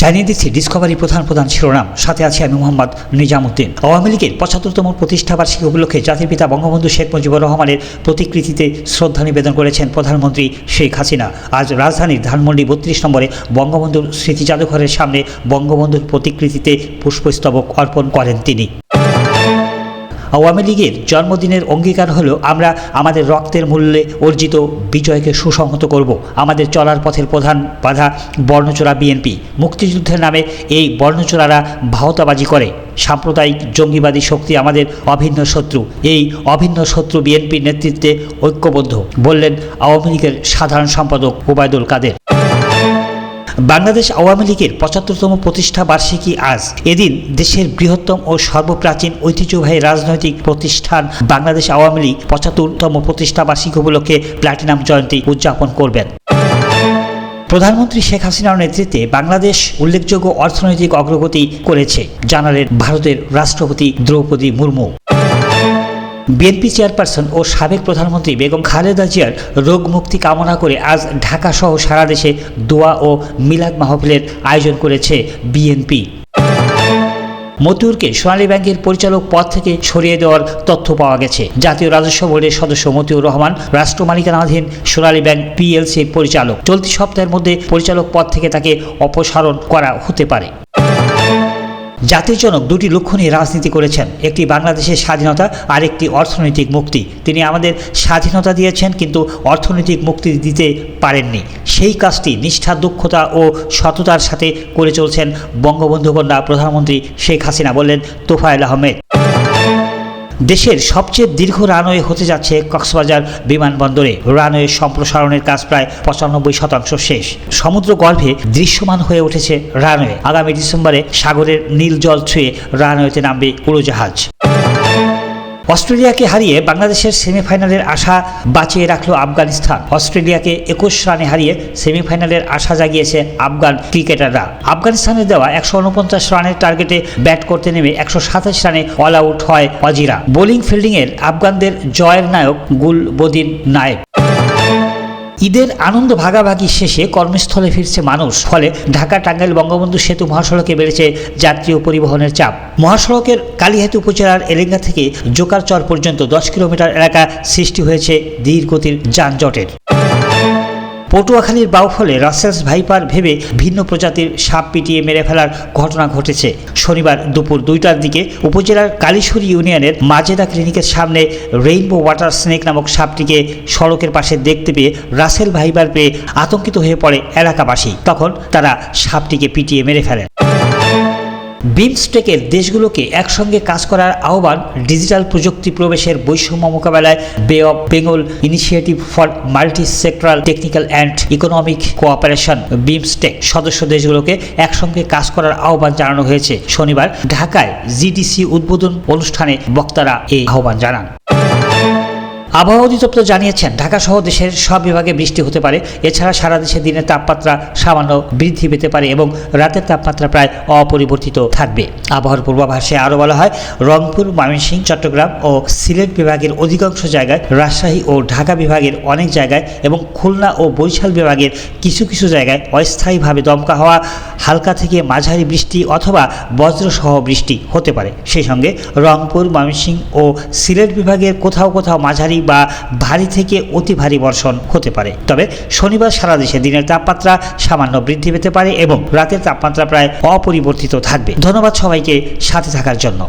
জানিয়ে দিচ্ছি ডিসকভারি প্রধান শিরোনাম, সাথে আছি আমি মোহাম্মদ নিজামুদ্দিন। আওয়ামী লীগের ৭৫তম প্রতিষ্ঠাবার্ষিকী উপলক্ষে জাতির পিতা বঙ্গবন্ধু শেখ মুজিবুর রহমানের প্রতিকৃতিতে শ্রদ্ধা নিবেদন করেছেন প্রধানমন্ত্রী শেখ হাসিনা। আজ রাজধানীর ধানমন্ডি ৩২ নম্বরে বঙ্গবন্ধুর স্মৃতি জাদুঘরের সামনে বঙ্গবন্ধুর প্রতিকৃতিতে পুষ্পস্তবক অর্পণ করেন তিনি। আওয়ামী লীগের জন্মদিনের অঙ্গীকার হলো, আমরা আমাদের রক্তের মূল্যে অর্জিত বিজয়কে সুসংহত করব। আমাদের চলার পথের প্রধান বাধা বর্ণচোরা বিএনপি। মুক্তিযুদ্ধের নামে এই বর্ণচোরারা ভাওতাবাজি করে। সাম্প্রদায়িক জঙ্গিবাদী শক্তি আমাদের অভিন্ন শত্রু। এই অভিন্ন শত্রু বিএনপির নেতৃত্বে ঐক্যবদ্ধ, বললেন আওয়ামী লীগের সাধারণ সম্পাদক ওবায়দুল কাদের। বাংলাদেশ আওয়ামী লীগের ৭৫তম প্রতিষ্ঠা বার্ষিকী আজ। এদিন দেশের বৃহত্তম ও সর্বপ্রাচীন ঐতিহ্যবাহী রাজনৈতিক প্রতিষ্ঠান বাংলাদেশ আওয়ামী লীগ ৭৫তম প্রতিষ্ঠা বার্ষিকী উপলক্ষে প্ল্যাটিনাম জয়ন্তী উদযাপন করবেন। প্রধানমন্ত্রী শেখ হাসিনার নেতৃত্বে বাংলাদেশ উল্লেখযোগ্য অর্থনৈতিক অগ্রগতি করেছে, জানালেন ভারতের রাষ্ট্রপতি দ্রৌপদী মুর্মু। বিএনপি চেয়ারপারসন ও সাবেক প্রধানমন্ত্রী বেগম খালেদা জিয়ার রোগ মুক্তি কামনা করে আজ ঢাকাসহ সারা দেশে দোয়া ও মিলাদ মাহফিলের আয়োজন করেছে বিএনপি। মতিউরকে সোনালী ব্যাংকের পরিচালক পদ থেকে সরিয়ে দেওয়ার তথ্য পাওয়া গেছে। জাতীয় রাজস্ব বোর্ডের সদস্য মতিউর রহমান রাষ্ট্র মালিকানাধীন সোনালী ব্যাংক পিএলসির পরিচালক। চলতি সপ্তাহের মধ্যে পরিচালক পদ থেকে তাকে অপসারণ করা হতে পারে। জাতির জনক দুটি লক্ষ্য নিয়ে রাজনীতি করেছেন, একটি বাংলাদেশের স্বাধীনতা আর একটি অর্থনৈতিক মুক্তি। তিনি আমাদের স্বাধীনতা দিয়েছেন, কিন্তু অর্থনৈতিক মুক্তি দিতে পারেননি। সেই কাজটি নিষ্ঠা, দক্ষতা ও সততার সাথে করে চলছেন বঙ্গবন্ধু কন্যা প্রধানমন্ত্রী শেখ হাসিনা, বললেন তোফায়েল আহমেদ। দেশের সবচেয়ে দীর্ঘ রানওয়ে হতে যাচ্ছে কক্সবাজার বিমানবন্দরে। রানওয়ে সম্প্রসারণের কাজ প্রায় ৯৫% শেষ। সমুদ্র গর্ভে দৃশ্যমান হয়ে উঠেছে রানওয়ে। আগামী ডিসেম্বরে সাগরের নীল জল ছুঁয়ে রানওয়েতে নামবে উড়োজাহাজ। অস্ট্রেলিয়াকে হারিয়ে বাংলাদেশের সেমিফাইনালের আশা বাঁচিয়ে রাখল আফগানিস্তান। অস্ট্রেলিয়াকে ২১ রানে হারিয়ে সেমিফাইনালের আশা জাগিয়েছে আফগান ক্রিকেটাররা। আফগানিস্তানের দেওয়া ১৪৯ রানের টার্গেটে ব্যাট করতে নেমে ১২৭ রানে অল আউট হয় অজিরা। বোলিং ফিল্ডিংয়ের আফগানদের জয়ের নায়ক গুলবদিন নায়েব। ঈদের আনন্দ ভাগাভাগি শেষে কর্মস্থলে ফিরছে মানুষ। ফলে ঢাকা টাঙ্গাইল বঙ্গবন্ধু সেতু মহাসড়কে বেড়েছে যাত্রী ও পরিবহনের চাপ। মহাসড়কের কালিহাতী উপজেলার এলেঙ্গা থেকে জোকারচর পর্যন্ত ১০ কিলোমিটার এলাকা সৃষ্টি হয়েছে ধীরগতির যানজটের। পটুয়াখালীর বাউফলে রাসেলস ভাইপার ভেবে ভিন্ন প্রজাতির সাপ পিটিয়ে মেরে ফেলার ঘটনা ঘটেছে। শনিবার দুপুর ২টার দিকে উপজেলার কালীশ্বরী ইউনিয়নের মাজেদা ক্লিনিকের সামনে রেইনবো ওয়াটার স্নেক নামক সাপটিকে সড়কের পাশে দেখতে পেয়ে রাসেল ভাইপার পেয়ে আতঙ্কিত হয়ে পড়ে এলাকাবাসী। তখন তারা সাপটিকে পিটিয়ে মেরে ফেলেন। বিমস্টেকের দেশগুলোকে একসঙ্গে কাজ করার আহ্বান। ডিজিটাল প্রযুক্তি প্রবেশের বৈষম্য মোকাবেলায় বে of Bengal initiative for multi sectoral technical and economic cooperation BIMSTEC সদস্য দেশগুলোকে একসঙ্গে কাজ করার আহ্বান জানানো হয়েছে। শনিবার ঢাকায় জিডিসি উদ্বোধন অনুষ্ঠানে বক্তারা এই আহ্বান জানান। আবহাওয়া অধিদপ্তর জানিয়েছেন, ঢাকা সহ দেশের সব বিভাগে বৃষ্টি হতে পারে। এছাড়া সারা দেশে দিনের তাপমাত্রা সামান্য বৃদ্ধি পেতে পারে এবং রাতের তাপমাত্রা প্রায় অপরিবর্তিত থাকবে। আবহাওয়ার পূর্বাভাসে আরও বলা হয়, রংপুর, ময়মনসিংহ, চট্টগ্রাম ও সিলেট বিভাগের অধিকাংশ জায়গায়, রাজশাহী ও ঢাকা বিভাগের অনেক জায়গায় এবং খুলনা ও বরিশাল বিভাগের কিছু কিছু জায়গায় অস্থায়ীভাবে দমকা হওয়া, হালকা থেকে মাঝারি বৃষ্টি অথবা বজ্রসহ বৃষ্টি হতে পারে। সেই সঙ্গে রংপুর, ময়মনসিংহ ও সিলেট বিভাগের কোথাও কোথাও মাঝারি বা ভারী থেকে অতি ভারী বর্ষণ হতে পারে। তবে শনিবার সারা দেশে দিনের তাপমাত্রা সামান্য বৃদ্ধি পেতে পারে এবং রাতের তাপমাত্রা প্রায় অপরিবর্তিত থাকবে। ধন্যবাদ সবাইকে সাথে থাকার জন্য।